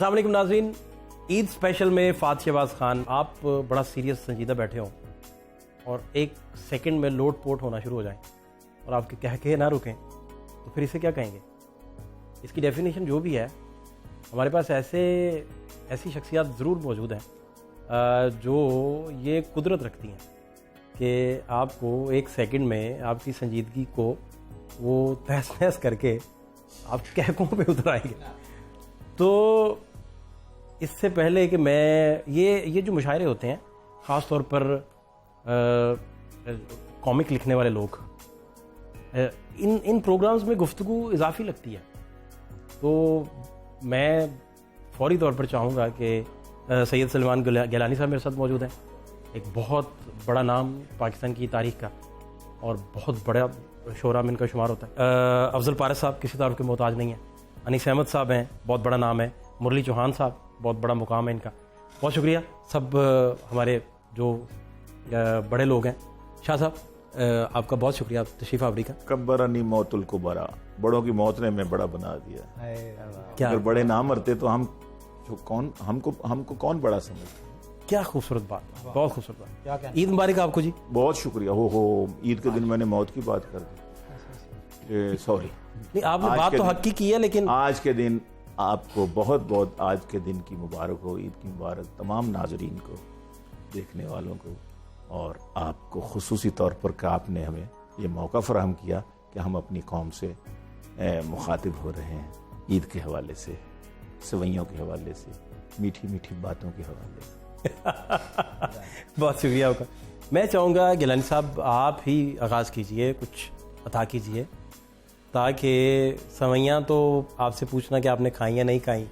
अस्सलाम वालेकुम नाज़रीन, ईद स्पेशल में फ़ात शहबाज खान, आप बड़ा सीरियस संजीदा बैठे हों और एक सेकंड में लोट पोट होना शुरू हो जाए और आपके कह के ना रुकें तो फिर इसे क्या कहेंगे? इसकी डेफिनेशन जो भी है, हमारे पास ऐसी शख्सियत ज़रूर मौजूद हैं जो ये कुदरत रखती हैं कि आपको एक सेकंड में आपकी संजीदगी को वो तहस नहस करके आप कहकों पे उतराएंगे। तो इससे पहले कि मैं ये जो मुशायरे होते हैं, ख़ास तौर पर कॉमिक लिखने वाले लोग, इन प्रोग्राम्स में गुफ्तगू इजाफी लगती है। तो मैं फौरी तौर पर चाहूँगा कि सैयद सलमान गिलानी साहब मेरे साथ मौजूद हैं, एक बहुत बड़ा नाम पाकिस्तान की तारीख का और बहुत बड़ा शोरा में इनका शुमार होता है। अफजल पारस साहब किसी तारुफ के मोहताज नहीं है। अनीस अहमद साहब हैं, बहुत बड़ा नाम है। मुरली चौहान साहब, बहुत बड़ा मुकाम है इनका। बहुत शुक्रिया सब हमारे जो बड़े लोग हैं। शाह साहब आपका बहुत शुक्रिया तशरीफ़ आवरी का। कब्बरनी मौतुल कुबरा, बड़ों की मौत ने हमें बड़ा बना दिया। क्या अगर बड़े ना मरते तो हमको कौन बड़ा समझते। क्या खूबसूरत बात, बहुत खूबसूरत बात। ईद मुबारक आपको जी। बहुत शुक्रिया। हो ईद के दिन मैंने मौत की बात कर दी, सॉरी। नहीं, आपने बात तो हक की है, लेकिन आज के दिन आपको बहुत बहुत आज के दिन की मुबारक हो। ईद की मुबारक तमाम नाजरीन को, देखने वालों को, और आपको खुसूसी तौर पर कि आपने हमें ये मौका फराहम किया कि हम अपनी कौम से मुखातिब हो रहे हैं ईद के हवाले से, सवैयों के हवाले से, मीठी मीठी बातों के हवाले से। बहुत शुक्रिया आपका। मैं चाहूँगा गिलानी साहब आप ही आगाज़ कीजिए, कुछ अता कीजिए, ताकि सवैयाँ तो आपसे पूछना कि आपने खाई या नहीं खाई,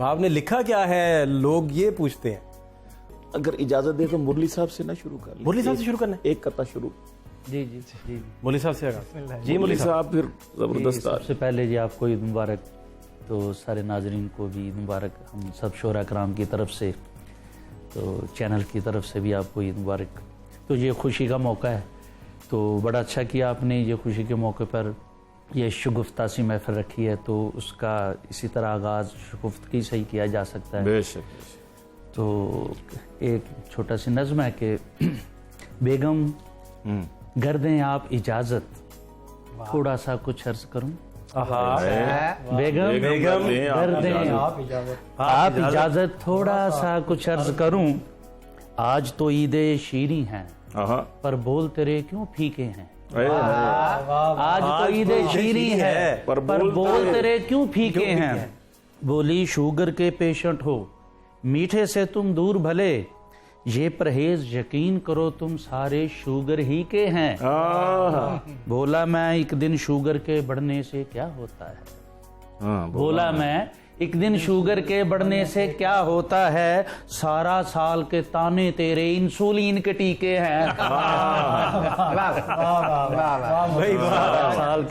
आपने लिखा क्या है, लोग ये पूछते हैं। अगर इजाजत दे तो मुरली साहब से ना शुरू कर, मुरली साहब से शुरू करना है। एक कथा शुरू। जी जी जी मुरली साहब से आगाज़। जी मुरली साहब, फिर जबरदस्त। सबसे पहले जी आपको ईद मुबारक। तो सारे नाजरीन को भी ईद मुबारक, हम सब शोरा कराम की तरफ से, तो चैनल की तरफ से भी आपको ईद मुबारक। तो ये खुशी का मौका है, तो बड़ा अच्छा किया आपने ये खुशी के मौके पर ये शगुफ्तासी महफिल रखी है। तो उसका इसी तरह आगाज़ शगुफ्तगी से ही किया जा सकता है। बेशक। तो एक छोटा सी नज़्म है कि बेगम कर दें आप इजाज़त, थोड़ा सा कुछ अर्ज करूं। बेगम कर दें आप इजाज़त, थोड़ा सा कुछ अर्ज करूं। आज तो ईदे शीरी हैं, पर बोल तेरे क्यों फीके हैं। आज तो ईदे शीरी है, पर बोल तेरे क्यों फीके हैं। बोली शुगर के पेशेंट हो, मीठे से तुम दूर भले, ये परहेज यकीन करो तुम सारे शुगर ही के हैं। बोला मैं एक दिन शुगर के बढ़ने से क्या होता है। बोला मैं एक दिन शुगर के बढ़ने से क्या होता है। सारा साल के ताने तेरे इंसुलिन के टीके हैं। सारा साल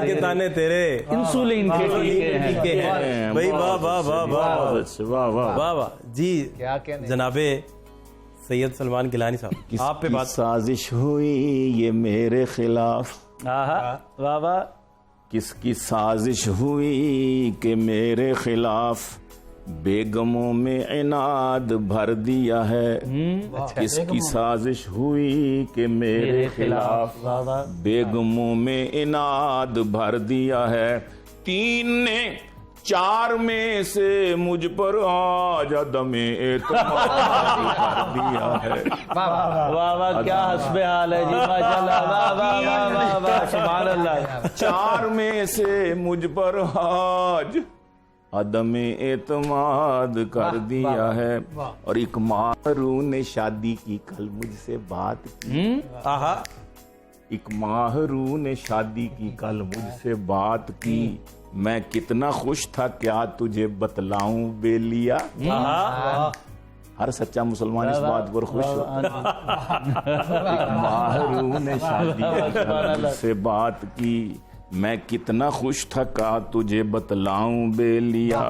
के ताने तेरे इंसुलिन के टीके हैं। भाई वाह वाह वाह वाह वाह वाह जी। क्या कहने जनाबे सैयद सलमान गिलानी साहब, आप पे बात। साजिश हुई ये मेरे खिलाफ, वाह वाह। किसकी साजिश हुई कि मेरे खिलाफ, बेगमों में इनाद भर दिया है। किसकी साजिश हुई कि मेरे खिलाफ, बेगमों में इनाद भर दिया है। 3 ने 4 में से मुझ पर आज अदमे एतमाद कर दिया है। वाह वाह, क्या हस्बे हाल है जी, माशाल्लाह। वाह वाह वाह वाह, सुभान अल्लाह। 4 में से मुझ पर आज अदमे एतमाद कर दिया है। और एक माहरू ने शादी की कल मुझसे बात की। एक माहरू ने शादी की कल मुझसे बात की। मैं कितना खुश था क्या तुझे बतलाऊं बेलिया। हर सच्चा मुसलमान इस बात पर खुश होता है। एक माहरू ने शादी से बात की, मैं कितना खुश था का तुझे बतलाऊं बेलिया,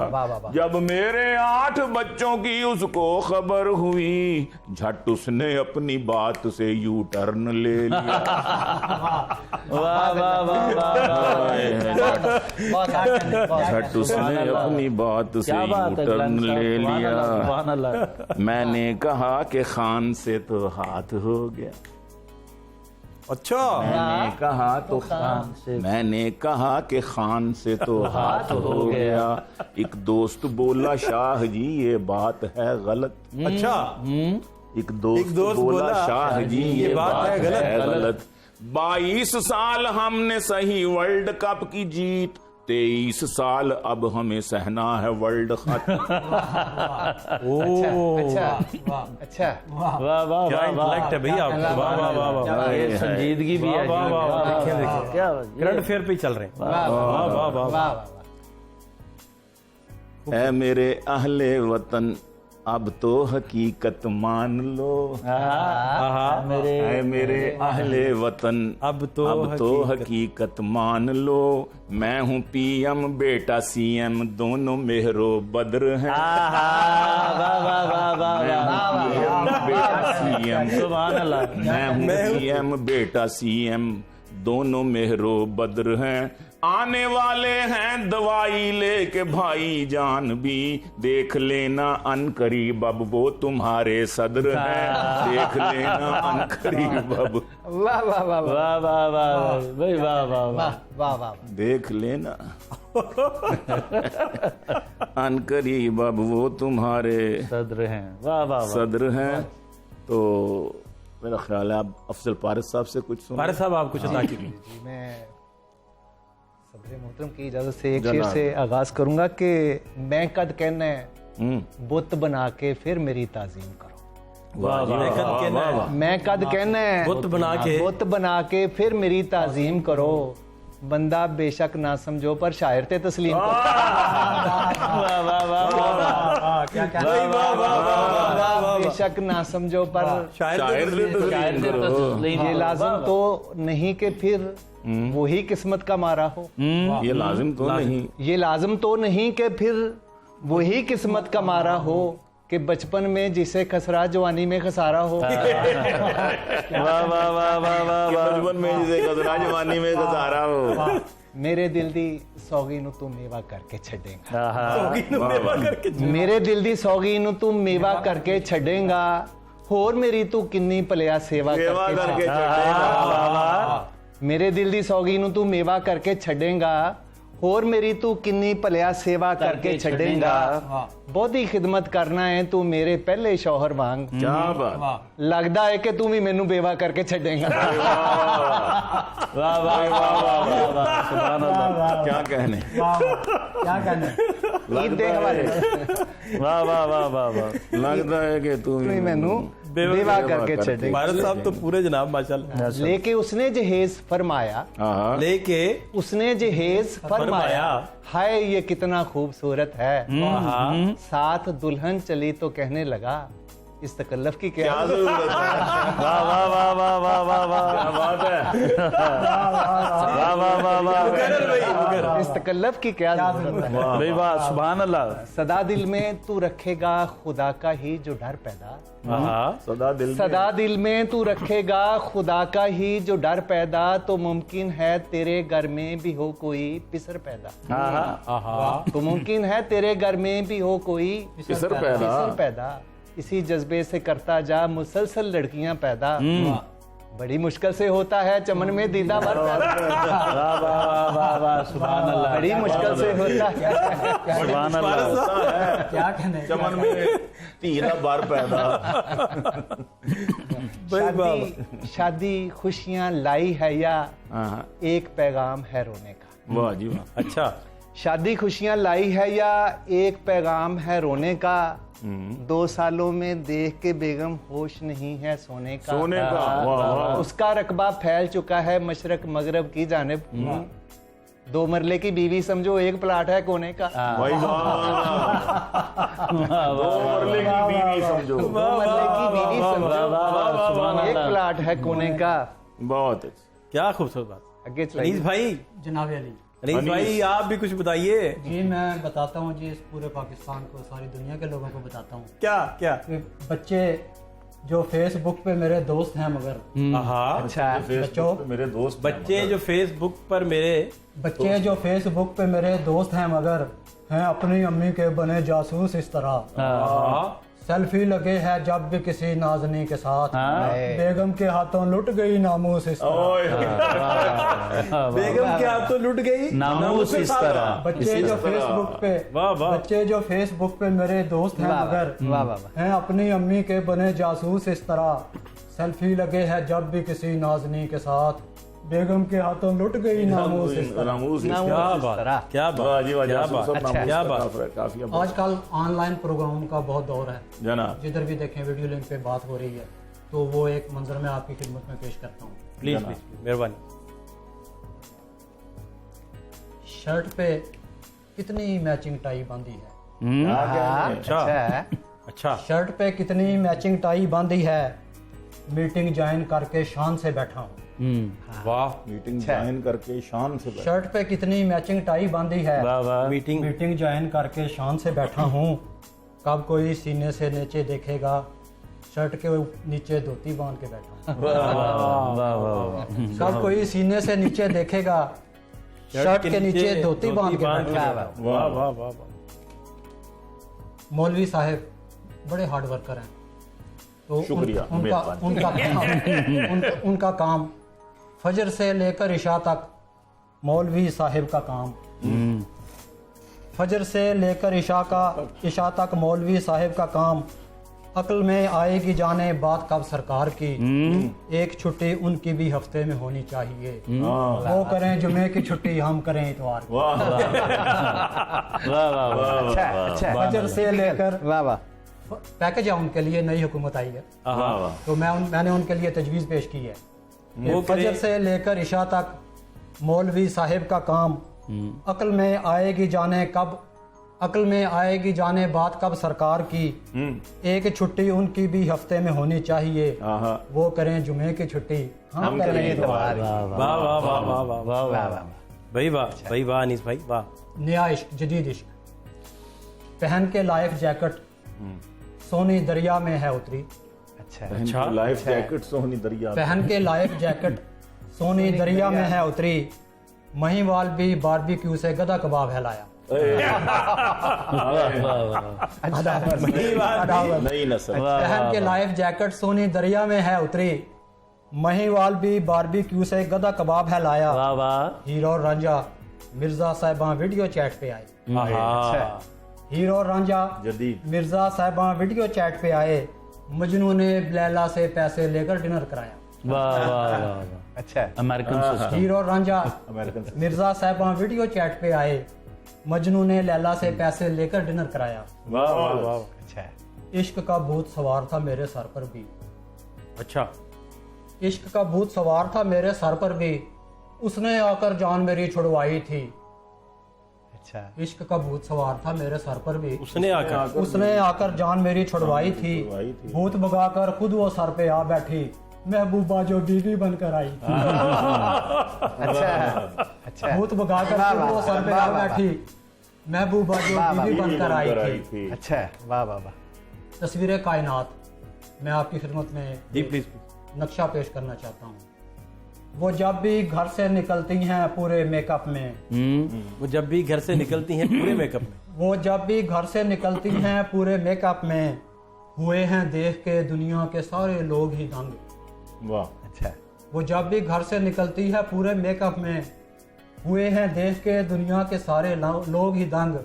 जब मेरे 8 बच्चों की उसको खबर हुई, झट उसने अपनी बात से यू टर्न ले लिया। वाह वाह वाह वाह, झट उसने अपनी बात से यू टर्न ले लिया। मैंने कहा कि खान से तो हाथ हो गया। अच्छा, मैंने कहा तो खान से, मैंने कहा कि खान से तो हाथ हो गया। एक दोस्त बोला शाह जी ये बात है गलत। अच्छा, एक दोस्त बोला शाह जी ये बात है गलत। 22 साल हमने सही वर्ल्ड कप की जीत, 23 साल अब हमें सहना है वर्ल्ड कप। अच्छा वाह वाह वाह, क्या इंटेलेक्ट है भैया आपको, वाह वाह वाह वाह, ये संजीदगी भी है। वाह वाह वाह, देखिए देखिए क्या करंट अफेयर पे ही चल रहे हैं। वाह वाह वाह वाह। ऐ मेरे अहले वतन अब तो हकीकत मान लो, ऐ मेरे अहले वतन अब तो हकीकत मान लो। मैं हूँ पीएम बेटा सीएम दोनों मेहरो बद्र हैं। बेटा सीएम, सुभान अल्लाह। मैं हूँ पीएम बेटा सीएम दोनों मेहरो बद्र हैं। आने वाले हैं दवाई लेके भाई जान भी, देख लेना अनकरीब अब वो तुम्हारे सदर हैं। देख लेना अनकरीब अब, वाह वाह वाह वाह वाह वाह भाई, वाह वाह वाह, वाह वाह। देख लेना अनकरीब अब वो तुम्हारे सदर हैं। वाह वाह वाह। सदर हैं। तो मेरा ख्याल है आप अफजल पारिस साहब से कुछ सुन। फारिस साहब आप कुछ अदा कीजिए। मैं सदर मोहतरम की इजाजत से एक शेर से आगाज करूंगा कि मैं कद कहना है बुत बना के फिर मेरी ताजीम करो। वाह वाह वाह वाह। मैं कद कहना है बुत बना के फिर मेरी ताजीम करो। बंदा बेशक ना समझो पर शायर ते तस्लीम करो। वाह वाह वाह, बेशक ना समझो पर शायर ये लाजम तो नहीं कि फिर वही किस्मत का मारा हो। ये लाजिम तो नहीं, ये लाजम तो नहीं कि फिर वही किस्मत का मारा हो, कि बचपन में जिसे खसरा जवानी में खसारा हो। वाह वाह वाह वाह वाह। बचपन में जिसे खसरा जवानी में खसारा हो। मेरे दिल दी सौगी नु तू मेवा करके छड़ेगा। वाह मेरे दिल दी सौगी नु तू मेवा करके छड़ेगा। होर मेरी तू किन्नी भलिया सेवा करके छड़ेगा। मेरे दिल दी सौगी नु तू मेवा करके छड़ेगा। होर मेरी तू किन्नी भलिया सेवा करके छड़ेगा। बहुती खिदमत करना है तू मेरे पहले शौहर वांग। क्या बात। लगदा है कि तू भी मैनू बेवा करके छड़ेगा। वाह वाह वाह वाह वाह, सुभान अल्लाह। क्या कहने, ईद दे हवाले वाह वाह वाह वाह वाह। लगता है कि तू भी मैनू बेवा करके छड़ेगा। फारिस साहब तो पूरे जनाब माशाल्लाह। लेके उसने जहेज फरमाया, लेके उसने जहेज फरमाया, हाय ये कितना खूबसूरत है। साथ दुल्हन चली तो कहने लगा इस तकल्लफ की क्या जरूरत है। वाह वाह वाह वाह वाह वाह वाह, क्या बात है। वाह वाह वाह वाह, इस तकल्लफ की क्या जरूरत है। भाई वाह, सुभान अल्लाह। सदा दिल में तू रखेगा खुदा का ही जो डर पैदा। सदा दिल में तू रखेगा खुदा का ही जो डर पैदा, तो मुमकिन है तेरे घर में भी हो कोई पिसर पैदा। तो मुमकिन है तेरे घर में भी हो कोई पिसर पैदा। इसी जज्बे से करता जा मुसलसल लड़कियां पैदा। बड़ी मुश्किल से होता है चमन में दीदा भर पैदा। वाह वाह वाह वाह, सुभान अल्लाह। बड़ी मुश्किल से होता है सुभान अल्लाह। क्या कहने चमन में तीरा बार पैदा। शादी खुशियां लाई है या एक पैगाम है रोने का। वाह जी वाह। अच्छा, शादी खुशियां लाई है या एक पैगाम है रोने का। 2 सालों में देख के बेगम होश नहीं है सोने का। वाह। उसका रकबा फैल चुका है मशरक मगरब की जानिब। 2 मरले की बीवी समझो एक प्लाट है कोने का। भाई दो मरले की बीवी समझो। 2 मरले की बीवी समझो वाह वाह वाह, सुभान एक अल्लाह। प्लाट है कोने का। बहुत अच्छा। क्या खूबसूरत बात। आगे अनीस भाई, जनाब अली अनीस भाई आप भी कुछ बताइए। जी, मैं बताता हूँ जी, इस पूरे पाकिस्तान को, सारी दुनिया के लोगों को बताता हूँ क्या क्या? कि बच्चे जो फेसबुक पे मेरे दोस्त हैं मगर अच्छा बच्चों मेरे दोस्त बच्चे जो फेसबुक पर मेरे बच्चे जो फेसबुक पे मेरे दोस्त हैं मगर हैं अपनी अम्मी के बने जासूस इस तरह। सेल्फी लगे है जब भी किसी नाजनी के साथ, बेगम के हाथों लुट गई नामूस इस तरह। बेगम के हाथों लुट गई नामूस इस तरह। बच्चे जो फेसबुक पे बच्चे जो फेसबुक पे मेरे दोस्त हैं मगर हैं अपनी अम्मी के बने जासूस इस तरह। सेल्फी लगे है जब भी किसी नाजनी के साथ, बेगम के हाथों लुट गई नामूस इस तरह। क्या बात। आजकल ऑनलाइन प्रोग्राम का बहुत दौर है जनाब, जिधर भी देखें वीडियो लिंक पे बात हो रही है, तो वो एक मंजर में आपकी खिदमत में पेश करता हूँ। प्लीज मेहरबानी। शर्ट पे कितनी मैचिंग टाई बांधी है। अच्छा, शर्ट पे कितनी मैचिंग टाई बांधी है, मीटिंग ज्वाइन करके शान से बैठा हूँ। वाह। मीटिंग ज्वाइन करके शान से शर्ट पे कितनी मैचिंग टाई बांधी है, मीटिंग ज्वाइन करके शान से बैठा हूँ। कब कोई सीने से नीचे देखेगा, शर्ट के नीचे धोती बांध के बैठा हूँ। कब कोई सीने से नीचे देखेगा, शर्ट के नीचे धोती बांध के बैठा। वाह वाह वाह। मौलवी साहब बड़े हार्ड वर्कर हैं, तो शुक्रिया, उनका काम फजर से लेकर इशा तक। मौलवी साहिब का काम फजर से लेकर इशा तक मौलवी साहिब का काम। अक्ल में आएगी जाने बात कब सरकार की, एक छुट्टी उनकी भी हफ्ते में होनी चाहिए। वो करें जुमे की छुट्टी, हम करें इतवार की। फजर से लेकर पैकेज है उनके लिए, नई हुकूमत आई है तो मैंने उनके लिए तजवीज़ पेश की है। फजर से लेकर इशा तक मौलवी साहिब का काम। अक्ल में आएगी जाने बात कब सरकार की, एक छुट्टी उनकी भी हफ्ते में होनी चाहिए। वो करें जुमे की छुट्टी, हम करें इतवार की। वाह वाह वाह वाह वाह वाह भाई, वाह भाई, वाह अनीस भाई, वाह। नया इश्क, जदीद इश्क। पहन के लाइफ जैकेट सोनी दरिया में है उतरी। अच्छा, लाइफ जैकेट सोनी दरिया। पहन के लाइफ जैकेट सोनी दरिया में है उतरी। महिवाल भी बारबेक्यू से गदा कबाब है लाया। नई नस्ल। पहन के लाइफ जैकेट सोनी दरिया में है उतरी। महिवाल भी बारबेक्यू से गदा कबाब है लाया। हीरो रांझा मिर्जा साहिबा वीडियो चैट पे आए। हीरो रांझा मिर्जा साहिबा वीडियो चैट पे आए। मजनू ने लैला से पैसे लेकर डिनर कराया। अच्छा, अमेरिकन। हीरो रांझा मिर्जा साहिबा वीडियो चैट पे आए। मजनू ने लैला से पैसे लेकर डिनर कराया। अच्छा। इश्क का भूत सवार था मेरे सर पर भी। अच्छा। इश्क का भूत सवार था मेरे सर पर भी, उसने आकर जान मेरी छुड़वाई थी। अच्छा। इश्क का भूत सवार था मेरे सर पर भी, उसने आकर जान मेरी छुड़वाई थी। भूत भगाकर खुद वो सर पे आ बैठी, महबूबा जो बीवी बनकर आई। अच्छा। भूत भगाकर खुद वो सर पे आ बैठी, महबूबा जो बीवी बनकर आई थी। अच्छा, वाह वाह वाह। तस्वीर कायनात मैं आपकी खिदमत में जी प्लीज नक्शा पेश करना चाहता हूँ। वो जब भी घर से निकलती हैं पूरे मेकअप में। वो जब भी घर से निकलती हैं पूरे मेकअप में। वो जब भी घर से निकलती हैं पूरे मेकअप में, हुए हैं देख के दुनिया के सारे लोग ही दंग। वाह। अच्छा। वो जब भी घर से निकलती है पूरे मेकअप में, हुए हैं देख के दुनिया के सारे लोग ही दंग।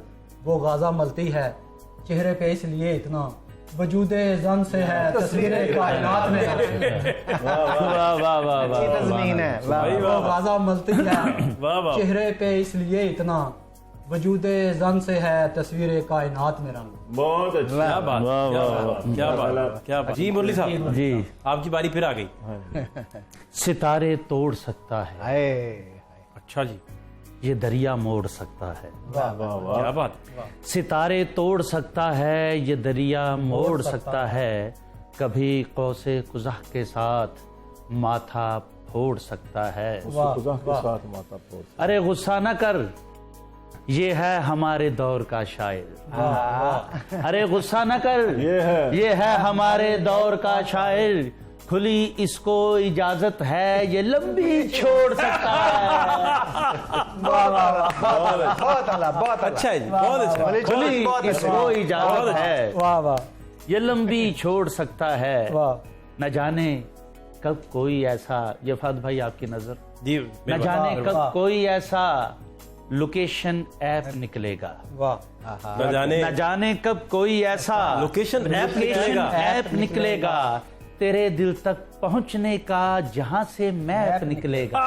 वो गाजा मलती है चेहरे पे इसलिए इतना, वजूदे जन से है तस्वीरे कायनात में। तस्मीन है। वो गाजा मलती है चेहरे पे इसलिए इतना, वजूदे जन से है तस्वीरे कायनात में रंग। बहुत अच्छा। क्या बात, क्या बात, क्या बात। जी मुरली साहब जी, आपकी बारी फिर आ गई। सितारे तोड़ सकता है, अच्छा जी, ये दरिया मोड़ सकता है। वाह वाह वाह, क्या बात। सितारे तोड़ सकता है, ये दरिया मोड़ सकता है। कभी कौसे कुज़ह के साथ माथा फोड़ सकता है। खुदा के साथ माता फोड़। अरे गुस्सा न कर, ये है हमारे दौर का शायर। अरे गुस्सा न कर, ये है हमारे दौर का शायर। खुली इसको इजाजत है, ये लंबी छोड़ सकता है। बहुत अच्छा है जी, बहुत अच्छा। खुली इसको इजाजत है, वाह वाह ये लंबी छोड़ सकता है। वाह। न जाने कब कोई ऐसा, ये फाद भाई आपकी नजर, जी न जाने कब कोई ऐसा लोकेशन ऐप निकलेगा। वाह। न जाने कब कोई ऐसा लोकेशन ऐप निकलेगा, तेरे दिल तक पहुंचने का जहां से मैप निकलेगा।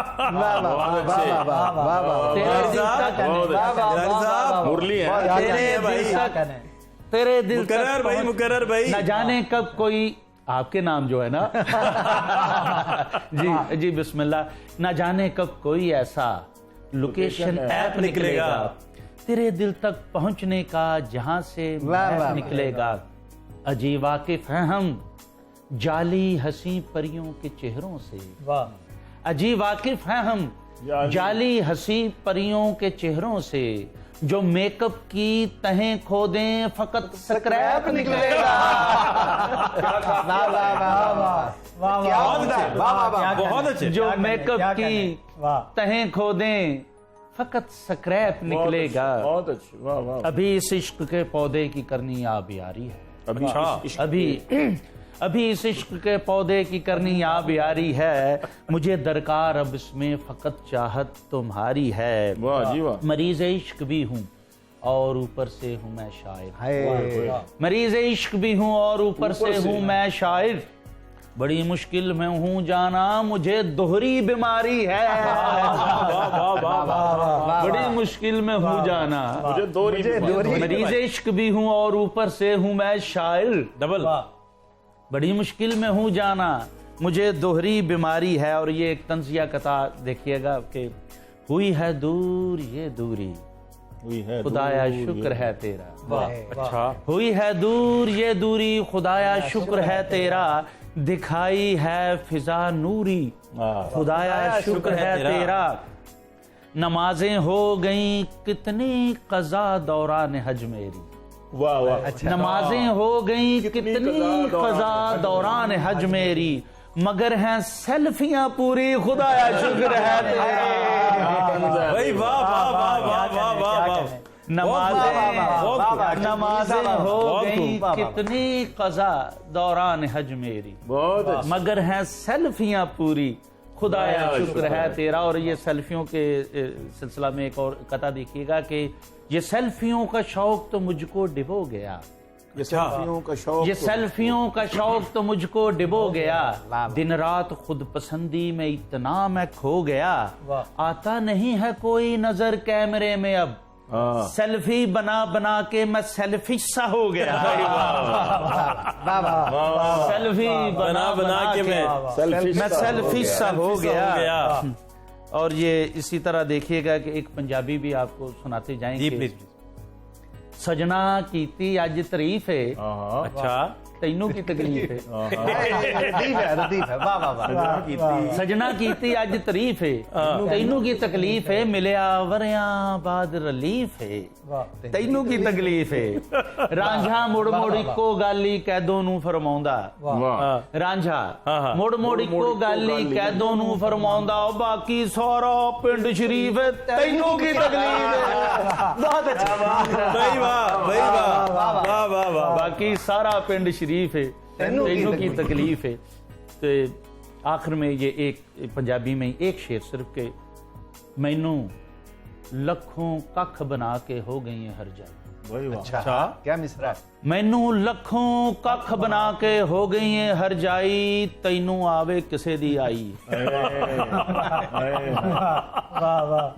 तेरे दिल तक, मुरली है। तेरे दिल तक मुकर्रर भाई न जाने कब कोई, आपके नाम जो है ना जी बिस्मिल्लाह। न जाने कब कोई ऐसा लोकेशन ऐप निकलेगा, तेरे दिल तक पहुंचने का जहां से मैप निकलेगा। अजी वाकिफ हैं हम जाली हंसी परियों के चेहरों से। वाह। अजी वाकिफ हैं हम जाली हंसी परियों के चेहरों से, जो मेकअप की तहें खोदें फकत स्क्रैप निकलेगा। बहुत अच्छे। जो मेकअप की तहें खोदें फकत स्क्रैप निकलेगा। बहुत अच्छे, वाह वाह। अभी इस इश्क के पौधे की करनी आबियारी है। अभी इस इश्क के पौधे की करनी आबियारी है। मुझे दरकार अब इसमें फकत चाहत तुम्हारी है। वाह जी वाह। मरीज इश्क भी हूँ और ऊपर से हूँ मैं शायर। मरीज इश्क भी हूँ और ऊपर से हूँ मैं शायर। बड़ी मुश्किल में हूँ जाना, मुझे दोहरी बीमारी है। बड़ी मुश्किल में हूँ जाना, मुझे दोहरी। मरीज इश्क भी हूँ और ऊपर से हूँ मैं शायर। डबल। बड़ी मुश्किल में हूँ जाना, मुझे दोहरी बीमारी है। और ये एक तंजिया कथा देखिएगा कि हुई है दूर ये दूरी, हुई है खुदाया शुक्र है तेरा। अच्छा। हुई है दूर ये दूरी, खुदाया शुक्र है तेरा। दिखाई है फिजा नूरी, खुदाया शुक्र है तेरा। नमाजें हो गई कितनी कज़ा दौरान हज मेरी। वाह वाह। नमाजें हो गई कितनी कज़ा दौरान हज मेरी, मगर हैं सेल्फियां पूरी, खुदाया शुक्र है तेरा। भाई वाह वाह वाह वाह वाह वाह वाह। नमाजें हो गई कितनी कज़ा दौरान हज मेरी, बहुत मगर हैं सेल्फियां पूरी, खुदाया शुक्र है तेरा। और ये सेल्फियों के सिलसिला में एक और कथा देखिएगा कि ये सेल्फियों का शौक तो मुझको डिबो गया। ये सेल्फियों का शौक, ये सेल्फियों का शौक तो मुझको डिबो गया। दिन रात खुद पसंदी में इतना मैं खो गया। आता नहीं है कोई नजर कैमरे में अब, सेल्फी बना बना के मैं सेल्फिश सा हो गया। सेल्फी बना बना के मैं सेल्फिश सा हो गया। और ये इसी तरह देखिएगा कि एक पंजाबी भी आपको सुनाते जाएंगे। सजना कीती अज तारीफ है, अच्छा तैनू की तकलीफ है। सजना कीती अज तारीफ है, तैनू की तकलीफ है। मिलिया वरिया बाद रलीफ है, तैनू की तकलीफ है। रांझा मुड़ मुड़ इको गाली कैदों नू फरमाउंदा। रांझा मुड़ मुड़ इको गाली कैदों नू फरमाउंदा। बाकी सारा पिंड शरीफ है, तैनू की तकलीफ है। बहुत अच्छा, भाई वाह भाई वाह वाह वाह वाह। बाकी सारा पिंड शरीफ है, तैनू की तकलीफ है। तो आखिर में ये एक पंजाबी में एक शेर सिर्फ के, मैनू लखों कख बना के हो गई है हर जाई। अच्छा क्या मिसरा। मैनू लखों कख बना के हो गई है हर जाई, तैनू आवे किसे दी आई।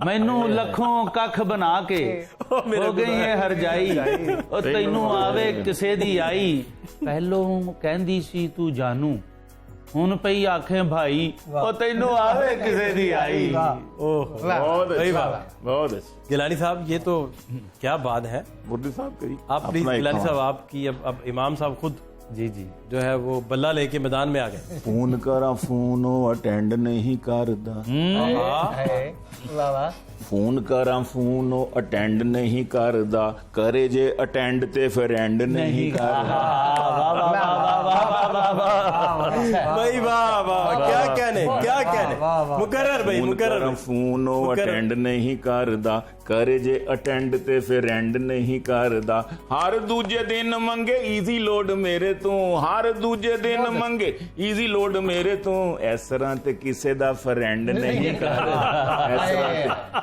मैनू लखों कख बना के हो गई है हर जाई, और तैनू आवे किसे दी आई। पहलों कहंदी सी तू जानू, हुन पई आखे भाई, और तैनू आवे किसे दी आई। बहुत गिलानी साहब ये तो क्या बात है। मुर्दी साहब करी आप प्लीज गिलानी साहब आपकी अब इमाम साहब खुद जी जी जो है वो बल्ला लेके मैदान में आ गए। फोन करा फोन अटेंड नहीं करदा, वाह वाह फोन करा फोन अटेंड नहीं करदा, करे जे अटेंड ते फ्रेंड नहीं करदा। भाई वाह वाह, क्या कहने क्या कहने। मुकर्रर भाई, मुकर्रर। फोन अटेंड नहीं करदा, करे जे अटेंड ते फ्रेंड नहीं करदा। हर दूजे दिन मंगे ईजी लोड मेरे तो, हर दूजे दिन मंगे ईजी लोड मेरे तो, इस तरह ते किसे दा फ्रेंड नहीं करदा।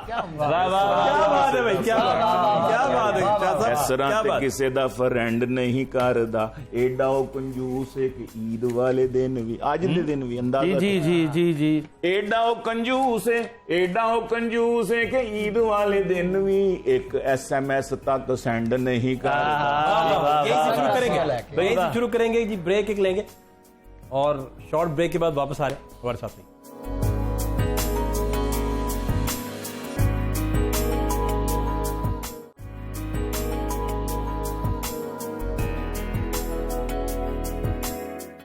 क्या बात है भाई, क्या बात है। इस तरह ते किसे दा फ्रेंड नहीं करदा। एडा ओ कंजूस एक ईद वाले दिन भी, अज दे दिन भी अंदाजा। जी जी जी जी। एडा ओ कंजूस है, एडा ओ कंजूस है कि ईद वाले दिन भी एक SMS तक सेंड नहीं करदा। यही से शुरू करेंगे भाई, यही से शुरू करेंगे जी। ब्रेक एक लेंगे और शॉर्ट ब्रेक के बाद वापस आ रहे हैं हमारे साथ में।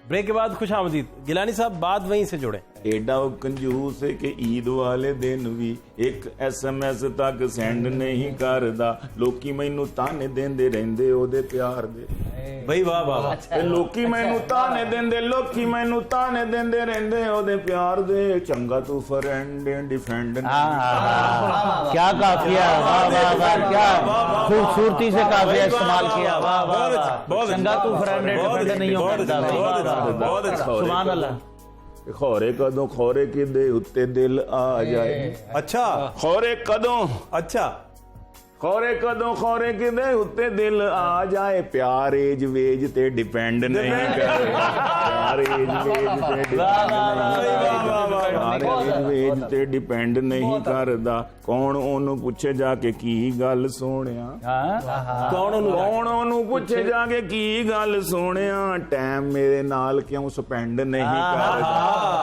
ब्रेक के बाद खुश आमदीद। गिलानी साहब बात वहीं से जोड़े। एडा कंजूस है कि ईद वाले दिन भी एक SMS तक सेंड नहीं करदा। लोकी मैनू ताने देंदे रहंदे ओदे प्यार दे। भाई वाह वाह। ते लोकी मैनू ताने देंदे, लोकी मैनू ताने देंदे रहंदे ओदे प्यार दे। चंगा तू फ्रेंड डिफेंड। क्या काफिया, वाह वाह वाह, क्या खूबसूरती से काफिया इस्तेमाल किया। वाह वाह वाह, चंगा तू फ्रेंड डिफेंड नहीं हो करदा। बहुत अच्छा। सुभान अल्लाह। खौरे कदों खौरे किदे उत्ते दिल आ जाए। अच्छा, खौरे कदों, अच्छा। खौरे कदों खौरे किदे उत्ते दिल आ जाए। प्यार एज वेज ते डिपेंड नहीं करे। प्यार एज वेज ते वेज ते डिपेंड नहीं करदा। कौन ओनू पूछे जाके की गल सोहणिया, कौन ओनू पूछे जाके की गल सोहणिया। टाइम मेरे नाल क्यों स्पेंड नहीं करदा,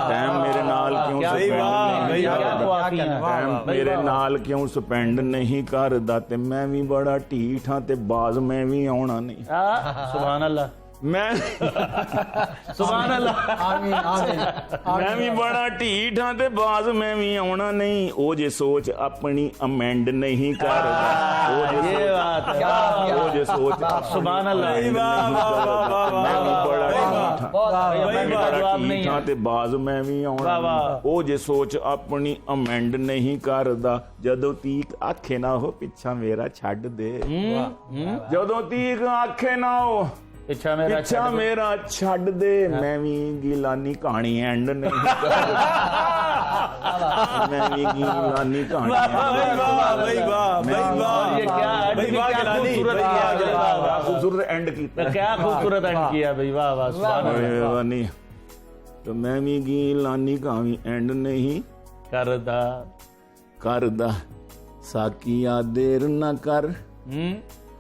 टाइम मेरे नाल क्यों स्पेंड नहीं करदा, टाइम मेरे नाल क्यों स्पेंड नहीं करदा। ते मैं भी बड़ा ढीठ हां ते बाज मैं भी आउणा नहीं। सुभान अल्लाह। मैं सुभान अल्लाह। आमीन आमीन। मैं भी बड़ा ढीठ हां ते बाज मैं भी आउणा नहीं। ओ जे सोच अपनी अमेंड नहीं करदा, ये बात है। ओ जे सोच सुभान अल्लाह। मैं भी बड़ा ढीठ हां ते बाज मैं भी आउणा नहीं। ओ जे सोच अपनी अमेंड नहीं करदा। जदों तीक आखे ना हो पिछा मेरा छड्ड दे, जदों तीक आखे ना हो पिछा मेरा छड्ड दे। मैं भी गिलानी कहानी एंड नहीं करदा। मैं भी गिलानी कहानी। भाई वाह, ये क्या खूबसूरत एंड कीता, क्या खूबसूरत एंड किया भाई। वाह वाह, सुभान अल्लाह। नहीं तो मैं भी गिलानी कहानी एंड नहीं करदा। साकिया देर न कर,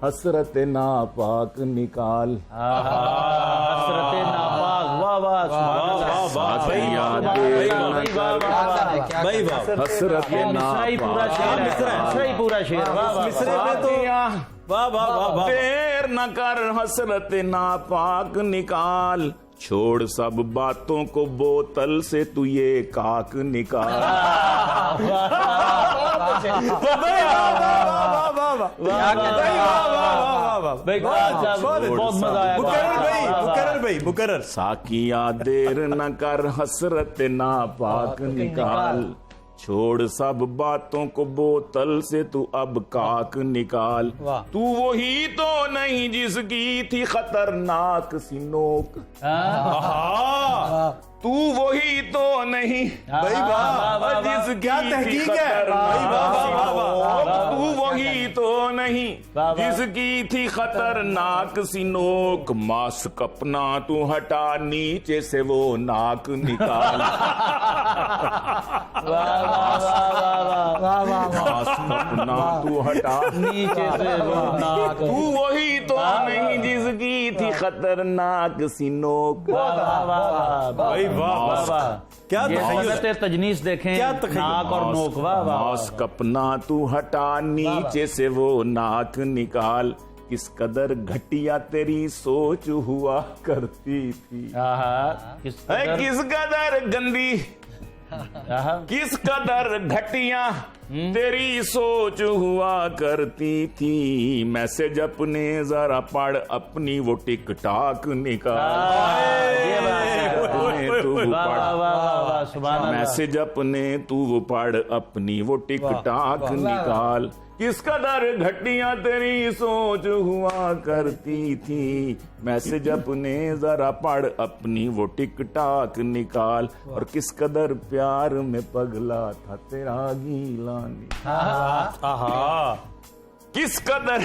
हसरत ना पाक निकाल। हसरत नापाक। वाह वाह, सुभान अल्लाह। साकिया देर न कर, भाई वाह। हसरत ना पूरा शेर, मिसरा ही पूरा शेर। वाह वाह। मिसरे में तो वाह वाह वाह। देर न कर, हसरत ना पाक निकाल। छोड़ सब बातों को, बोतल से तू ये काक निकाल। बहुत मजा आया। मुकर्रर। साकिया देर न कर, हसरत ना पाक निकाल। छोड़ सब बातों को, बोतल से तू अब काक निकाल। तू वही तो नहीं जिसकी थी खतरनाक सी नोक। तू वही तो नहीं भाई वाह, जिसकी क्या तहकीक है भाई। वाह। तू वही तो नहीं जिसकी थी खतरनाक सी नोक। मास्क अपना तू हटा, नीचे से वो नाक निकाल। मास्क अपना तू हटा, नीचे से वो नाक। तू वही तो नहीं जिसकी थी खतरनाक सी नोक। भाई वाह, क्या तजनीस देखें, नाक और नोक। वाह वाह। मास्क अपना तू हटा, नीचे से वो नाक निकाल। किस कदर घटिया तेरी सोच हुआ करती थी। किस किस कदर गंदी, किस कदर घटिया तेरी सोच हुआ करती थी। मैसेज अपने जरा पढ़, अपनी वो टिक टाक निकाल। मैसेज अपने तू वो पढ़, अपनी वो टिक टाक निकाल। किस कदर घटिया तेरी सोच हुआ करती थी। मैसेज अपने जरा पढ़, अपनी वो टिक टाक निकाल। और किस कदर प्यार में पगला था तेरा गीलानी। किस कदर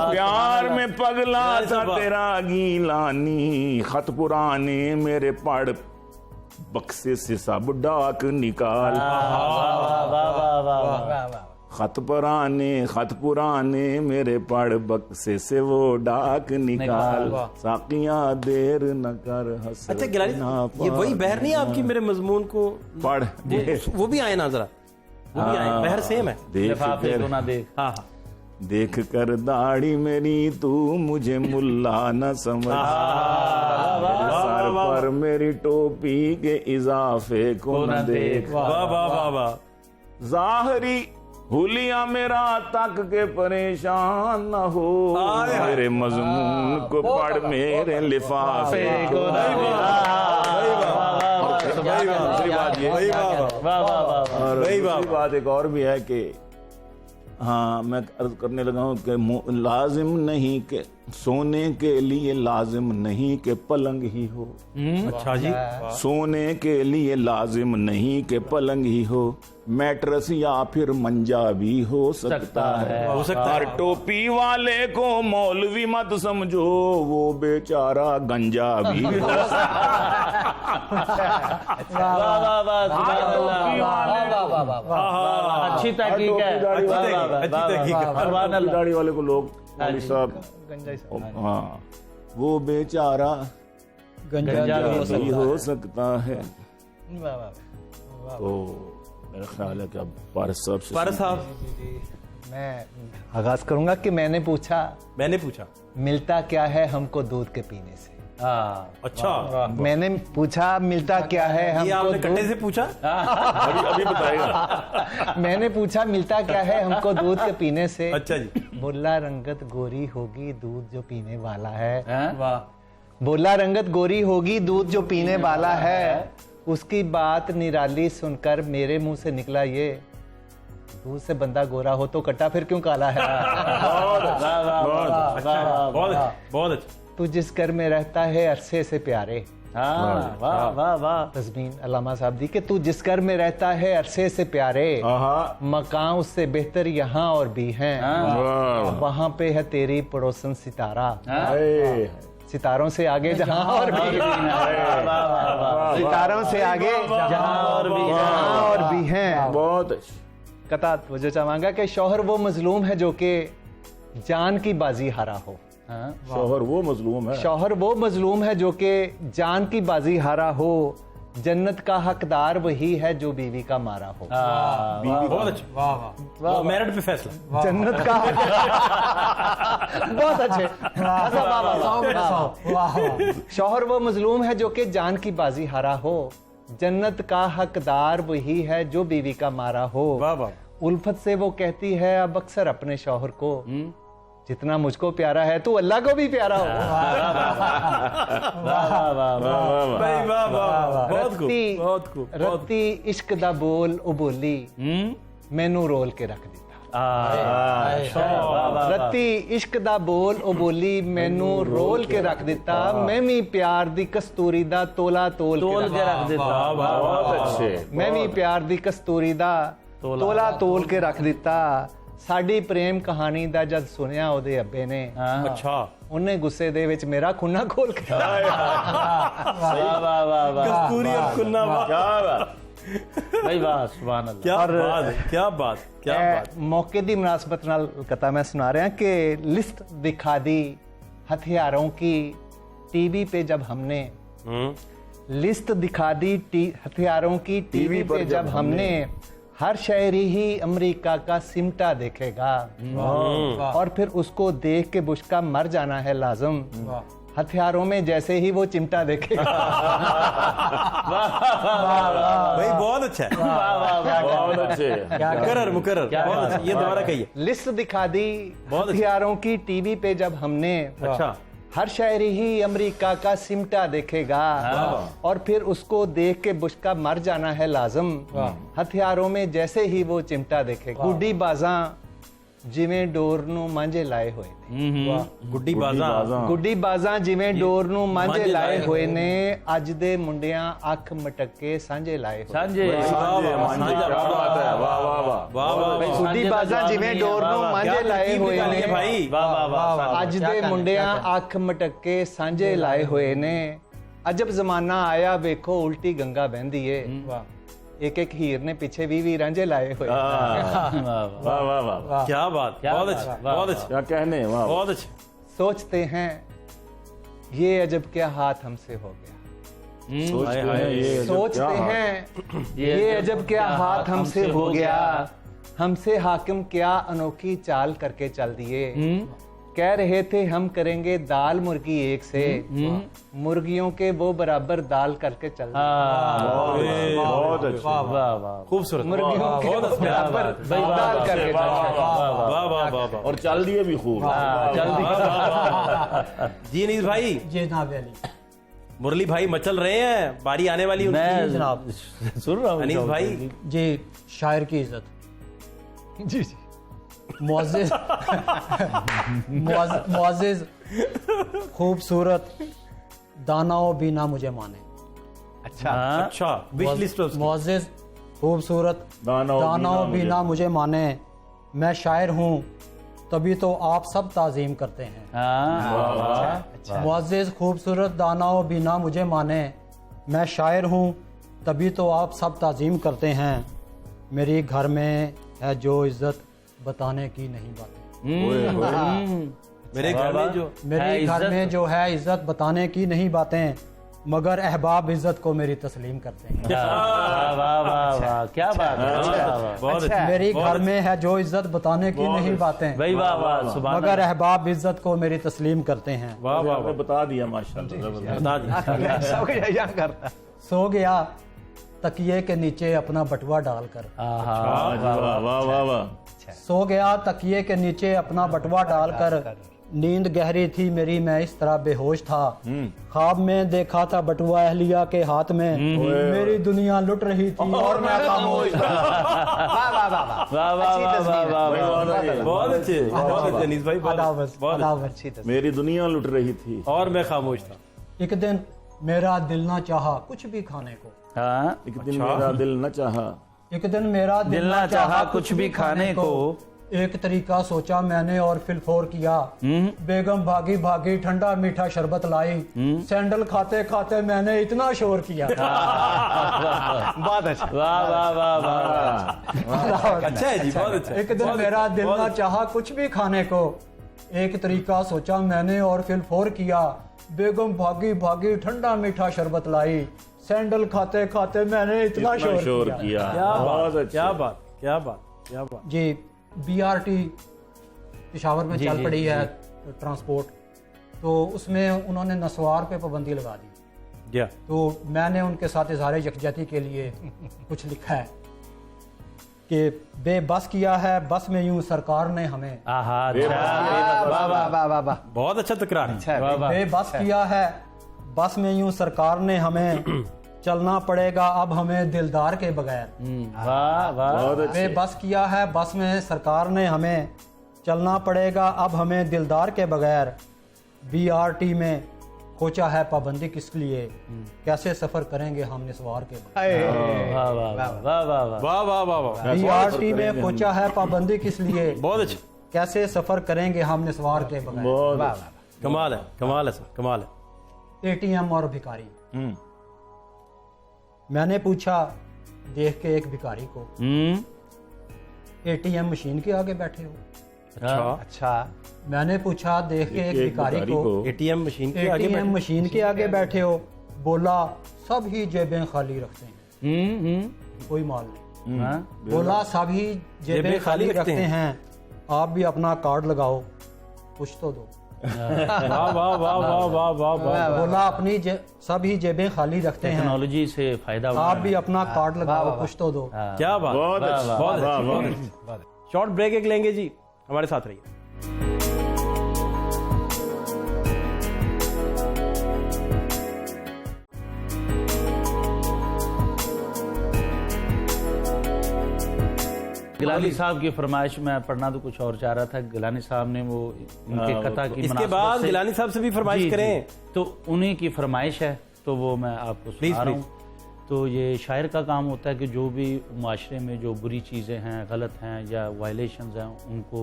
प्यार में पगला था तेरा गीलानी। खत पुराने मेरे पढ़, बक्से से सब डाक निकाल। खत पुराने मेरे पढ़, बक्से से वो डाक निकाल। साकियां देर न कर हसरत। अच्छा गिलानी, ये वही बहर नहीं है आपकी मेरे मजमून को पढ़, वो भी आए ना जरा, वो भी आए, बहर सेम है। देख कर दाढ़ी मेरी तू मुझे मुल्ला न समझ। सर पर मेरी टोपी के इजाफे को न देख। वाह वाह वाह वाह। ज़ाहरी हुलिया मेरा तक के परेशान न हो। मेरे मजमून को पढ़, मेरे लिफाफे को दूसरी बात एक और भी है कि हाँ, मैं अर्ज करने लगा हूँ कि लाजिम नहीं कि सोने के लिए लाजिम नहीं कि पलंग ही हो। अच्छा जी। सोने के लिए लाजिम नहीं कि पलंग ही हो। मैट्रेस या फिर मंजा भी हो सकता है। हो सकता है। और टोपी वाले को मौलवी मत समझो, वो बेचारा गंजा भी हो अच्छी तहकीक है। दाढ़ी वाले को लोग मौलवी साहब, हाँ, वो बेचारा गंजा भी हो सकता है। तो मेरा ख्याल है कि अब पारस साहब मैं आगाज करूंगा कि मैंने पूछा मिलता क्या है हमको दूध के पीने से। अच्छा, मैंने पूछा मिलता क्या है ये हमको आपने कट्टे से पूछा? अभी बताएगा। मैंने पूछा मिलता क्या है हमको दूध के पीने से। अच्छा जी। बोला रंगत गोरी होगी दूध जो पीने वाला है। वाह। बोला रंगत गोरी होगी दूध जो पीने वाला है। उसकी बात निराली सुनकर मेरे मुंह से निकला ये, दूध से बंदा गोरा हो तो कट्टा फिर क्यों काला है। बहुत अच्छा। तू जिस घर में रहता है अरसे से प्यारे। वाह वाह वाह। तस्मीन अल्लामा साहब दी कि तू जिस घर में रहता है अरसे से प्यारे, मकान उससे बेहतर यहाँ और भी हैं। वहाँ पे है तेरी पड़ोसन सितारा, सितारों से आगे जहाँ और भी, सितारों से आगे जहाँ और भी हैं। बहुत कता वजह चाहूंगा कि शौहर वो मजलूम है जो कि जान की बाजी हारा हो। शौहर वो मजलूम है, शौहर वो मजलूम है जो कि जान की बाजी हारा हो। जन्नत का हकदार वही है जो बीवी का मारा हो। बहुत अच्छा। वाह वाह। मेरिट पे फैसला। जन्नत का बहुत अच्छे। शौहर वो मजलूम है जो कि जान की बाजी हारा हो। जन्नत का हकदार वही है जो बीवी का मारा हो। वाह वाह। उल्फत से वो कहती है अब अक्सर अपने शौहर को, जितना मुझको प्यारा है तू अल्लाह को भी प्यारा हो। रत्ती इश्क दा बोल उबोली मैनू रोल के रख दिता। रत्ती इश्क दा बोल उबोली मैनू रोल के रख दिता। मैं भी प्यार दी कस्तूरी दा तोला तोल के रख दिता। मैं भी प्यार दी कस्तूरी दा तोला तोल के रख दिता। ਸਾਡੀ ਪ੍ਰੇਮ ਕਹਾਣੀ ਦਾ ਜਦ ਸੁਣਿਆ ਉਹਦੇ ਅੱਬੇ ਨੇ, ਅੱਛਾ, ਉਹਨੇ ਗੁੱਸੇ ਦੇ ਵਿੱਚ ਮੇਰਾ ਖੁੰਨਾ ਖੋਲ ਕੇ ਵਾਹ ਵਾਹ ਵਾਹ ਵਾਹ। कस्तूरी और खुन्ना, भाई वाह, सुभान अल्लाह। क्या बात। मौके ਦੀ मुनासबत ਨਾਲ कथा मैं सुना रहा कि लिस्ट दिखा दी हथियारों की टीवी पे जब हमने, लिस्ट दिखा दी हथियारों की टीवी पे जब हमने, हर शहरी ही अमेरिका का सिमटा देखेगा और फिर उसको देख के बुश का मर जाना है लाजम, हथियारों में जैसे ही वो चिमटा देखेगा। भाई बहुत अच्छा है, बहुत अच्छे। मुकर्रर बहुत अच्छा, ये दोबारा कहिए। लिस्ट दिखा दी बहुत हथियारों की टीवी पे जब हमने, अच्छा, हर शहरी ही अमेरिका का सिमटा देखेगा और फिर उसको देख के बुश का मर जाना है लाजम, हथियारों में जैसे ही वो चिमटा देखेगा। गुड्डी बाजा जिवें डोर नू मांझे लाए हुए ने, गुड्डी बाजा गुड्डी बाजा जिवें डोर नू मांझे लाए हुए ने, अज दे मुंडियां अख मटके सांझे लाए हुए। गुड्डी बाजा जिवें डोर नू मांझे लाए हुए ने भाई, अज दे मुंडियां अख मटके सांझे लाए हुए ने, अजब जमाना आया वेखो उल्टी गंगा बहंदी है, एक एक हीर ने पीछे भी रांझे लाए हुए। वाह वाह वाह, क्या बात, बहुत अच्छा, बहुत अच्छा, क्या कहने, वाह, बहुत अच्छा। सोचते हैं ये अजब क्या हाथ हमसे हो गया, सोचते हैं ये अजब क्या हाथ हमसे हो गया, हमसे हाकिम क्या अनोखी चाल करके चल दिए, कह रहे थे हम करेंगे दाल मुर्गी एक से, मुर्गियों के वो बराबर दाल करके चल दिए। बहुत अच्छा, खूबसूरत, मुर्गियों के वो बराबर दाल करके वाह वाह वाह, और चल दिए भी खूब। जी अनीस भाई, जी जनाब अली, मुरली भाई मचल रहे हैं, बारी आने वाली उनकी। मैं जनाब सुन रहा हूँ अनीस भाई, जी, शायर की इज्जत, जी जी, मुअज़्ज़िज़ मुअज़्ज़िज़ खूबसूरत दानाओ बिना मुझे माने। अच्छा, विश लिस्ट उसकी। मुअज़्ज़िज़ खूबसूरत दानाओ दानाओ बिना मुझे माने, मैं शायर हूँ तभी तो आप सब ताज़ीम करते हैं। मुअज़्ज़िज़ खूबसूरत दानाओ बिना मुझे माने, मैं शायर हूँ तभी तो आप सब ताज़ीम करते हैं, मेरी घर में है जो इज्जत बताने की नहीं बातें, मेरे घर में जो मेरे घर में जो है इज्जत बताने की नहीं बातें, मगर अहबाब इज्जत को मेरी तस्लीम करते हैं। वाह वाह वाह, क्या बात है, बहुत अच्छा, मेरी घर में है जो इज्जत बताने की नहीं बातें, भाई वाह वाह, सुभान मगर अहबाब इज्जत को मेरी तस्लीम करते हैं। वाह वाह, आपने बता दिया माशाल्लाह। बता दी। सो गया तकिए के नीचे अपना बटुआ डालकर, वाह वाह वाह वाह, सो गया तकिए के नीचे अपना बटुआ डालकर, नींद गहरी थी मेरी मैं इस तरह बेहोश था, ख्वाब में देखा था बटुआ अहलिया के हाथ में, मेरी दुनिया लुट रही थी और मैं खामोश था। वाह वाह वाह वाह, बहुत अच्छे, बहुत अच्छे अनीस भाई, बहुत अच्छी। मेरी दुनिया लुट रही थी और मैं खामोश था। एक दिन मेरा दिल ना चाहा कुछ भी खाने को, एक दिन मेरा दिल न चाहा, एक दिन मेरा दिल ना चाहा कुछ भी खाने को, एक तरीका सोचा मैंने और फिलफोर किया, बेगम भागी भागी ठंडा मीठा शरबत लाई, सैंडल खाते खाते मैंने इतना शोर किया। बहुत अच्छा, वाह वाह वाह वाह, अच्छा है जी, बहुत अच्छा। एक दिन मेरा दिल ना चाहा कुछ भी खाने को, एक तरीका सोचा मैंने और फिलफोर किया, बेगम भागी भागी ठंडा मीठा शरबत लाई, सैंडल खाते खाते मैंने इतना शोर किया। क्या बात, क्या बात, क्या बात, क्या बात। जी, BRT पेशावर में चल पड़ी है ट्रांसपोर्ट, तो उसमें उन्होंने नस्वार पे पाबंदी लगा दी, तो मैंने उनके साथ इज़हार यकजहती के लिए कुछ लिखा है कि बेबस किया है बस में यूं सरकार ने हमें, बहुत अच्छा तकरार है। बेबस किया है बस में यूं सरकार ने हमें, चलना पड़ेगा अब हमें दिलदार के बगैर। वाह वाह, बेबस किया है बस में सरकार ने हमें, चलना पड़ेगा अब हमें दिलदार के बगैर, BRT में खोचा है पाबंदी किस लिए, कैसे सफर करेंगे हम निस्वार के बगैर। वाह वाह वाह वाह वाह वाह वाह वाह, BRT में खोचा है पाबंदी किस लिए, बहुत अच्छा, कैसे सफर करेंगे हम निस्वार के बगैर। कमाल है, कमाल है सर, कमाल है। ATM और भिखारी, मैंने पूछा देख के एक भिखारी को, ATM मशीन के आगे बैठे हो। अच्छा, मैंने पूछा देख के एक भिखारी को, ATM मशीन के आगे ATM मशीन के आगे बैठे हो। बोला सब ही जेबें खाली रखते हैं, कोई माल नहीं। हाँ? बोला सभी जेबें खाली रखते हैं, आप भी अपना कार्ड लगाओ, कुछ तो दो। वाह वाह वाह वाह वाह वाह वाह। बोला अपनी सभी जेबें खाली रखते हैं, टेक्नोलॉजी से फायदा आप भी अपना कार्ड लगाओ, कुछ तो दो। क्या बात, बहुत अच्छा, बहुत वाह, अच्छी, वाह। बहुत अच्छी, बहुत अच्छी। शॉर्ट ब्रेक एक लेंगे जी, हमारे साथ रहिए। गिलानी साहब की फरमाइश में पढ़ना तो कुछ और चाह रहा था। गिलानी साहब ने वो उनके कथा की इसके मुनासिबत बाद से- गिलानी साहब से भी फरमाइश जी, करें। जी। तो उन्हीं की फरमाइश है, तो वो मैं आपको प्लीज, सुना रहा हूँ। तो ये शायर का काम होता है कि जो भी माशरे में जो बुरी चीज़ें हैं, गलत हैं या वायलेशंस हैं, उनको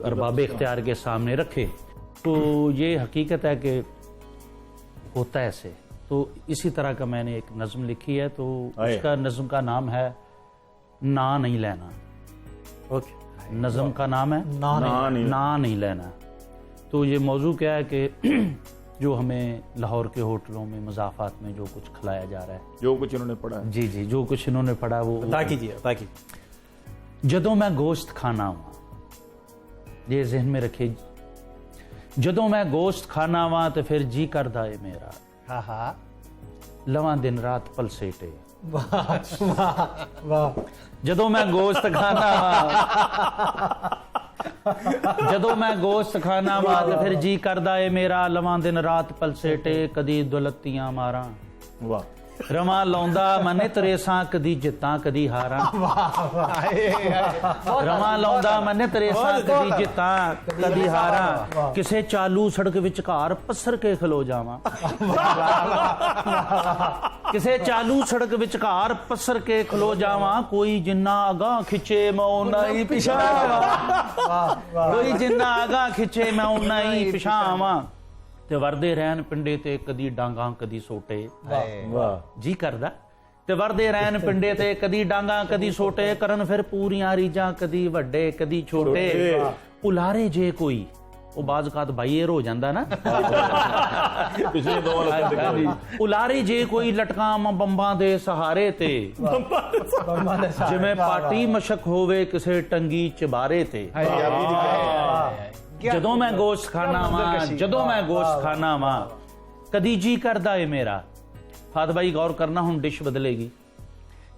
अरबाब इख्तियार के सामने रखे। तो ये हकीकत है कि होता है ऐसे। तो इसी तरह का मैंने एक नज़म लिखी है, तो उसका नज़म का नाम है ना नहीं लेना। ओके, नज़म का नाम है ना नहीं लेना। तो ये मौजू क्या है कि जो हमें लाहौर के होटलों में मज़ाफ़ात में जो कुछ खिलाया जा रहा है, जो कुछ इन्होंने पढ़ा है। जी जी, जो कुछ इन्होंने पढ़ा वो अता कीजिए, अता कीजिए। जदों मैं गोश्त खाना हुआ, ये जहन में रखिए, जदों मैं गोश्त खाना हुआ तो फिर जी करदा है मेरा, हाँ हाँ, लवां दिन रात पल सेटे। वाह, जदों मैं गोश्त खाना जदों मैं गोश्त खाना वा ते फिर जी करदा है मेरा, लवां दिन रात पल सेटे, कदी दुलत्तियां मारा, वाह, रवां लौंदा मने तरेसा, कदी जित्तां कदी हारा। रवां लौंदा मने तरेसा, कदी जित्तां कदी हारा, किसे चालू सड़क विचकार पसर के खलो जावां। किसे चालू सड़क विचकार पसर के खलो जावां, कोई जिन्ना अगां खिचे मैं उन्ना ही पिछावां। कोई जिन्ना अगां खिचे मैं उन्ना ही पिछावां, ते वरदे रहन पिंडे ते कदी डांगा कदी सोटे। वाह, जी करदा ते वरदे रहन पिंडे ते कदी डांगा कदी सोटे, करन फिर पूरियां रीजां कदी वड्डे कदी छोटे। उलारे जे कोई वो बाज़ भाईयर हो जाता ना। पिछले दो वाला उलारे जे कोई लटकां बंबां दे सहारे ते, जिवें पार्टी मशक होवे किसे टंगी चबारे ते। जदों मैं गोश्त खाना वा, जदों मैं गोश्त खाना वा, कदी जी करदा है मेरा। फाद भाई गौर करना, हुण डिश बदलेगी।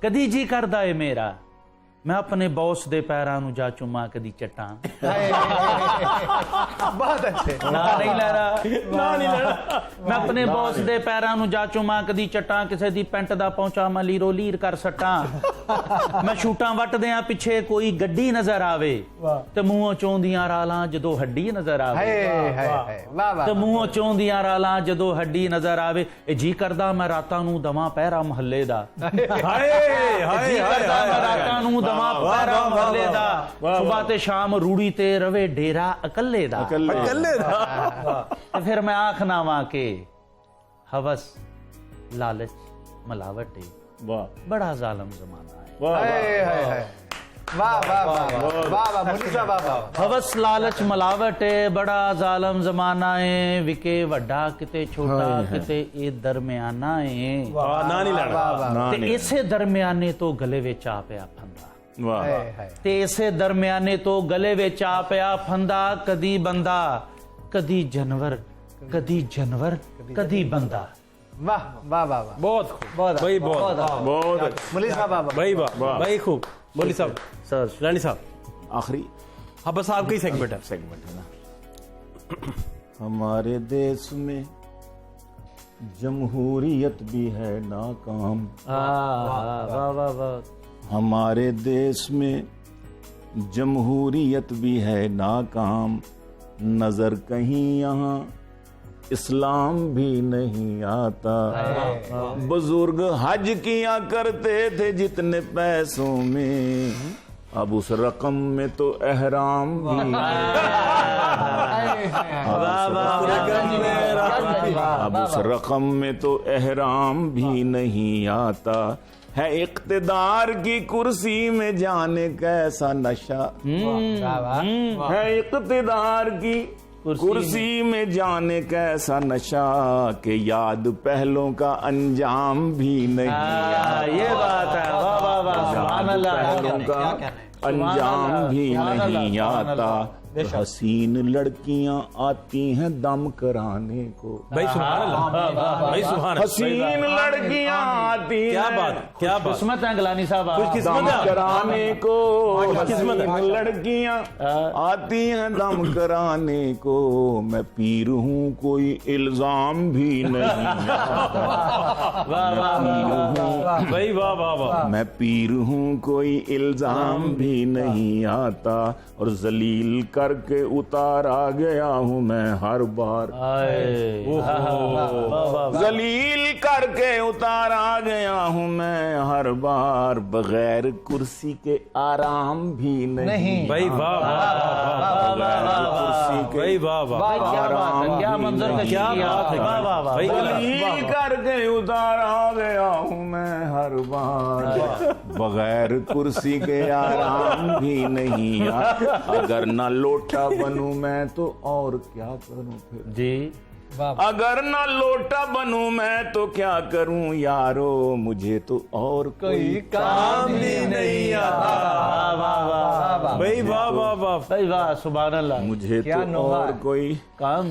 कदी जी करदा है मेरा, मैं अपने बॉस दे पैरां नूं जा चुमा कदी चट्टां। बहुत अच्छे। ना नहीं लेना। मैं अपने बॉस दे पैरां नूं जा चुमा कदी चट्टां, किसे दी पैंट दा पहुंचा मैं लीरो लीर कर सट्टां। मैं शूटां वटदियां पिछे कोई गड्डी नजर आवे, ते मूंहों चोंदियां रालां जदों हड्डी नजर आवे। ते मूंहों चोंदियां रालां जदों हड्डी नजर आवे। ए जी करदा मैं रातां नूं दवां पैरा महल्ले दा। जी करदा मैं रातां नूं दवां पैरा महल्ले दा, सुबह ते शाम रूड़ी ते रवे डेरा अकल्ले दा। ते फिर मैं आखना वा के हवस लालच मिलावट है, वाह, बड़ा जालिम जमाना है। वाह वाह वाह वाह, मुनीर साहब वाह। हवस लालच मिलावट है, बड़ा जालिम जमाना है, विके वड्डा किते छोटा किते ए दरमियाना है। ना नहीं लड़ा। ते इसे दरमियाने तो गले विच आ पिया फंदा। वाह, ते इसे दरमियाने तो गले विच आ पिया फंदा, कदी बंदा कदी जानवर, कदी जानवर कदी बंदा। वाह वाह वाह वाह, बहुत खूब, भाई बहुत बहुत अच्छा। मुनीर साहब वाह। भाई वाह, भाई खूब। बोली साहब, सर रानी साहब, आखिरी हाँ बस आपका ही सेगमेंट है। सेगमेंट है ना। हमारे देश में जमहूरियत भी है नाकाम। वाह वाह वाह। हमारे देश में जमहूरियत भी है नाकाम, नजर कहीं यहाँ इस्लाम भी नहीं आता। बुजुर्ग हज किया करते थे जितने पैसों में, अब उस रकम में तो एहराम भी अब उस रकम में तो एहराम भी नहीं आता। है इक्तदार की कुर्सी में जाने कैसा नशा, है इक्तदार की कुर्सी में जाने कैसा नशा के याद पहलों का अंजाम भी नहीं। ये बात है, वाह वाह वाह, सुभान अल्लाह। पहलों का अंजाम भी नहीं आता। हसीन लड़कियां आती हैं दम कराने को। भाई सुभान अल्लाह, भाई सुभान अल्लाह। हसीन लड़कियां आती हैं, क्या बात, क्या बात, किस्मत है गिलानी साहब, दम किस्मत है कराने को। किस्मत है। हसीन लड़कियां आती हैं दम कराने को। मैं पीर हूँ कोई इल्जाम भी नहीं। भाई वाह वाह वाह। मैं पीर हूँ कोई इल्जाम भी नहीं आता। और जलील करके उतारा गया हूँ मैं हर बार। जलील करके उतारा गया हूँ मैं हर बार। बगैर कुर्सी के आराम भी नहीं। भाई वाह वाह, बगैर कुर्सी के भाई वाह वाह, क्या मंजर का, क्या बात है, वाह वाह वाह। जलील करके उतारा गया हूँ मैं हर बार। बगैर कुर्सी के आराम भी नहीं। अगर ना लोटा बनूं मैं तो और क्या करूं फिर जी। अगर ना लोटा बनूं मैं तो क्या करूं यारो। मुझे तो और कोई काम भी नहीं आता। भाई वाह वाह वाह, भाई वाह, सुभान अल्लाह। मुझे तो और कोई काम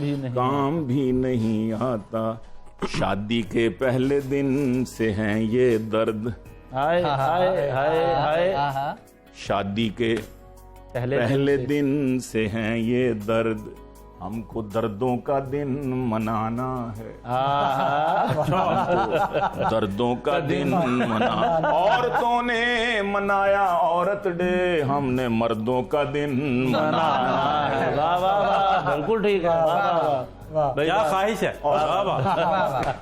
भी नहीं आता। शादी के पहले दिन से हैं ये दर्द। हाय हाय हाय हाय। शादी के पहले दिन से हैं ये दर्द। हमको दर्दों का दिन मनाना है। दर्दों का दिन मना। औरतों ने मनाया औरत डे, हमने मर्दों का दिन मनाना है। वाह वाह वाह, बिल्कुल ठीक है, वाह वाह। क्या ख्वाहिश है, वाह वाह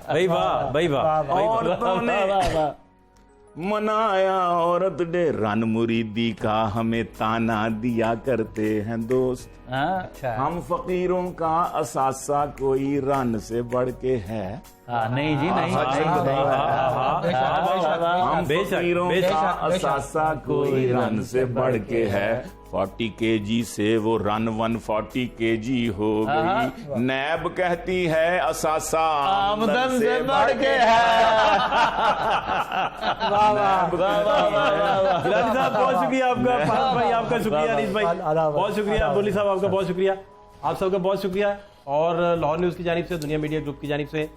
भाई वाह, भाई वाह। औरतों ने मनाया औरत डे। रन मुरीदी का हमें ताना दिया करते हैं दोस्त। हम फकीरों का असासा कोई रन से बढ़ के है। नहीं जी, नहीं। हम फकीरों का असासा कोई रन से बढ़ के है। 40 kg से वो रन 140 kg हो गई। नैब कहती है असासा आमदन से बढ़ के है। गिलानी साहब बहुत शुक्रिया आपका, फारूक भाई आपका शुक्रिया, अनीस भाई बहुत शुक्रिया, बोली साहब आपका बहुत शुक्रिया, आप सबका बहुत शुक्रिया। और लाहौर न्यूज़ की जानिब से, दुनिया मीडिया ग्रुप की जानिब से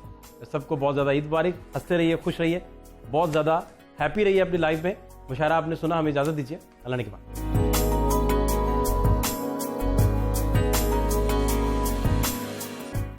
सबको बहुत ज़्यादा ईद मुबारक। हंसते रहिए, खुश रहिए, बहुत ज़्यादा हैप्पी रहिए अपनी लाइफ में। मुशायरा आपने सुना, हमें इजाज़त दीजिए, अल्लाह ने के बाद।